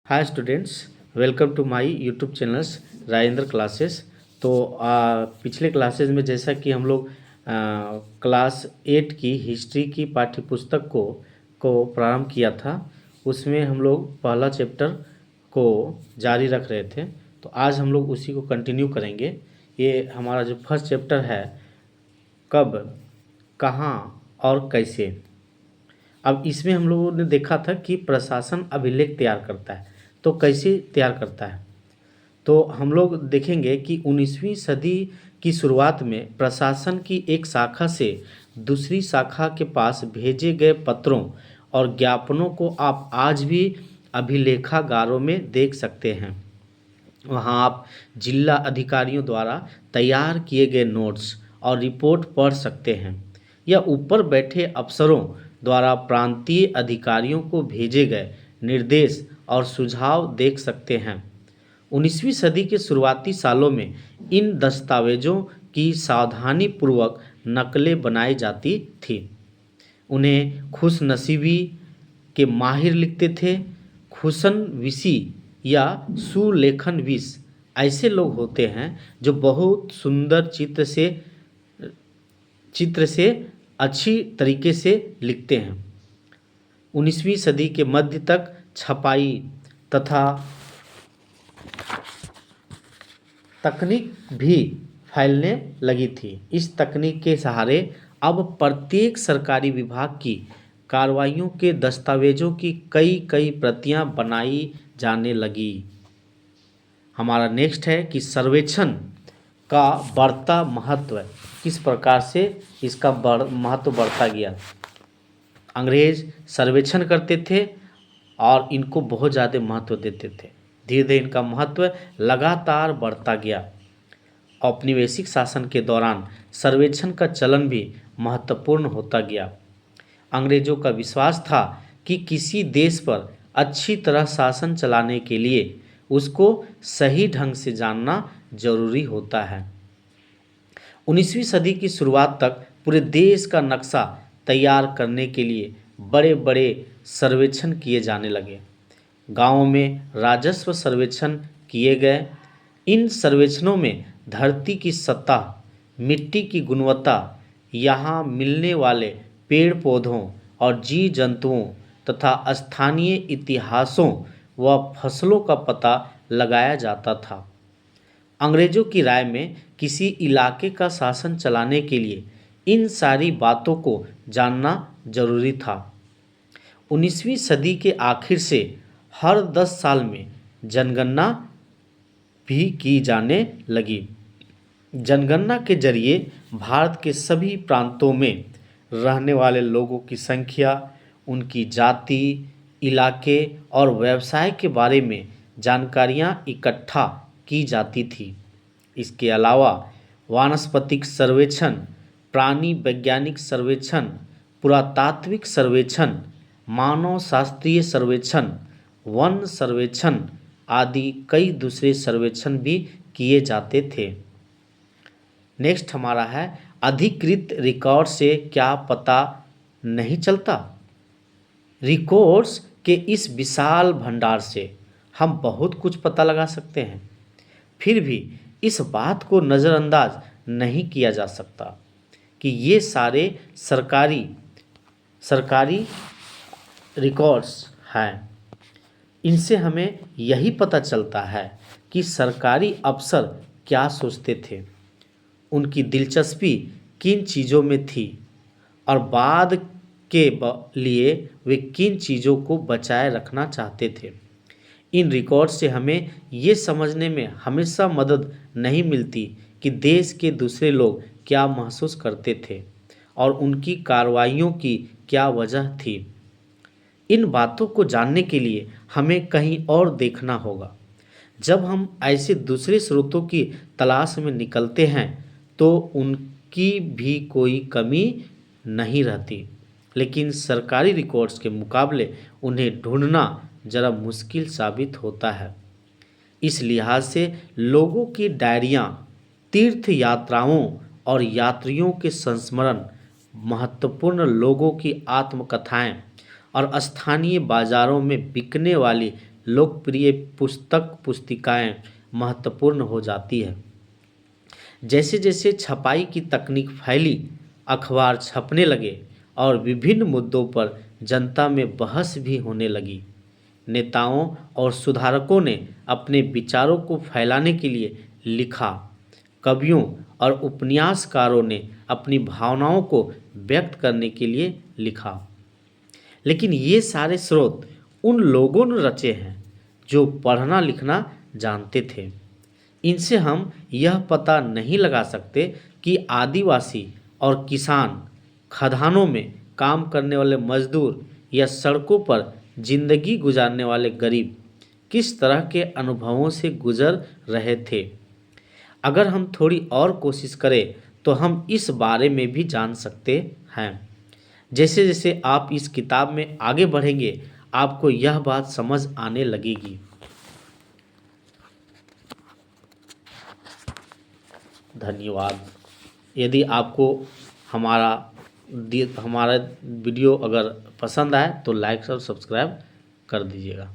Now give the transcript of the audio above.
Hi students, welcome to my YouTube channels Rajendra classes. तो पिछले classes में जैसा कि हम लोग क्लास 8 की हिस्ट्री की पाठ्य पुस्तक को प्रारंभ किया था, उसमें हम लोग पहला चैप्टर को जारी रख रहे थे। तो आज हम लोग उसी को कंटिन्यू करेंगे। ये हमारा जो फर्स्ट चैप्टर है, कब, कहाँ और कैसे। अब इसमें हम लोगों ने देखा था कि प्रशासन अभिलेख तैयार करता है, तो कैसे तैयार करता है। तो हम लोग देखेंगे कि 19वीं सदी की शुरुआत में प्रशासन की एक शाखा से दूसरी शाखा के पास भेजे गए पत्रों और ज्ञापनों को आप आज भी अभिलेखागारों में देख सकते हैं। वहाँ आप जिला अधिकारियों द्वारा तैयार किए गए नोट्स और रिपोर्ट पढ़ सकते हैं, या ऊपर बैठे अफसरों द्वारा प्रांतीय अधिकारियों को भेजे गए निर्देश और सुझाव देख सकते हैं। 19वीं सदी के शुरुआती सालों में इन दस्तावेजों की सावधानीपूर्वक नकलें बनाई जाती थी। उन्हें खुशनसीबी के माहिर लिखते थे। खुशनवीसी या सुलेखनवीस ऐसे लोग होते हैं जो बहुत सुंदर चित्र से अच्छी तरीके से लिखते हैं। 19वीं सदी के मध्य तक छपाई तथा तकनीक भी फैलने लगी थी। इस तकनीक के सहारे अब प्रत्येक सरकारी विभाग की कार्रवाइयों के दस्तावेजों की कई प्रतियां बनाई जाने लगी। हमारा नेक्स्ट है कि सर्वेक्षण का बढ़ता महत्व, किस प्रकार से इसका महत्व बढ़ता गया। अंग्रेज सर्वेक्षण करते थे और इनको बहुत ज़्यादा महत्व देते थे। धीरे धीरे इनका महत्व लगातार बढ़ता गया। औपनिवेशिक शासन के दौरान सर्वेक्षण का चलन भी महत्वपूर्ण होता गया। अंग्रेजों का विश्वास था कि किसी देश पर अच्छी तरह शासन चलाने के लिए उसको सही ढंग से जानना जरूरी होता है। 19वीं सदी की शुरुआत तक पूरे देश का नक्शा तैयार करने के लिए बड़े बड़े सर्वेक्षण किए जाने लगे। गांवों में राजस्व सर्वेक्षण किए गए। इन सर्वेक्षणों में धरती की सतह, मिट्टी की गुणवत्ता, यहाँ मिलने वाले पेड़ पौधों और जीव जंतुओं तथा स्थानीय इतिहासों व फसलों का पता लगाया जाता था। अंग्रेजों की राय में किसी इलाके का शासन चलाने के लिए इन सारी बातों को जानना जरूरी था। 19वीं सदी के आखिर से हर 10 साल में जनगणना भी की जाने लगी। जनगणना के जरिए भारत के सभी प्रांतों में रहने वाले लोगों की संख्या, उनकी जाति, इलाके और व्यवसाय के बारे में जानकारियां इकट्ठा की जाती थी। इसके अलावा वानस्पतिक सर्वेक्षण, प्राणी वैज्ञानिक सर्वेक्षण, पुरातात्विक सर्वेक्षण, मानव शास्त्रीय सर्वेक्षण, वन सर्वेक्षण आदि कई दूसरे सर्वेक्षण भी किए जाते थे। नेक्स्ट हमारा है, अधिकृत रिकॉर्ड से क्या पता नहीं चलता। रिकॉर्ड्स के इस विशाल भंडार से हम बहुत कुछ पता लगा सकते हैं, फिर भी इस बात को नज़रअंदाज नहीं किया जा सकता कि ये सारे सरकारी रिकॉर्ड्स हैं। इनसे हमें यही पता चलता है कि सरकारी अफसर क्या सोचते थे, उनकी दिलचस्पी किन चीज़ों में थी और बाद के लिए वे किन चीज़ों को बचाए रखना चाहते थे। इन रिकॉर्ड से हमें ये समझने में हमेशा मदद नहीं मिलती कि देश के दूसरे लोग क्या महसूस करते थे और उनकी कार्रवाइयों की क्या वजह थी। इन बातों को जानने के लिए हमें कहीं और देखना होगा। जब हम ऐसे दूसरे स्रोतों की तलाश में निकलते हैं तो उनकी भी कोई कमी नहीं रहती, लेकिन सरकारी रिकॉर्ड्स के मुकाबले उन्हें ढूंढना ज़रा मुश्किल साबित होता है। इस लिहाज से लोगों की डायरियाँ, तीर्थ यात्राओं और यात्रियों के संस्मरण, महत्वपूर्ण लोगों की आत्मकथाएं और स्थानीय बाज़ारों में बिकने वाली लोकप्रिय पुस्तिकाएं महत्वपूर्ण हो जाती है। जैसे जैसे छपाई की तकनीक फैली, अखबार छपने लगे और विभिन्न मुद्दों पर जनता में बहस भी होने लगी। नेताओं और सुधारकों ने अपने विचारों को फैलाने के लिए लिखा। कवियों और उपन्यासकारों ने अपनी भावनाओं को व्यक्त करने के लिए लिखा। लेकिन ये सारे स्रोत उन लोगों ने रचे हैं जो पढ़ना लिखना जानते थे। इनसे हम यह पता नहीं लगा सकते कि आदिवासी और किसान, खदानों में काम करने वाले मजदूर या सड़कों पर जिंदगी गुजारने वाले गरीब किस तरह के अनुभवों से गुजर रहे थे। अगर हम थोड़ी और कोशिश करें तो हम इस बारे में भी जान सकते हैं। जैसे जैसे आप इस किताब में आगे बढ़ेंगे, आपको यह बात समझ आने लगेगी। धन्यवाद। यदि आपको हमारा वीडियो अगर पसंद आए तो लाइक और सब्सक्राइब कर दीजिएगा।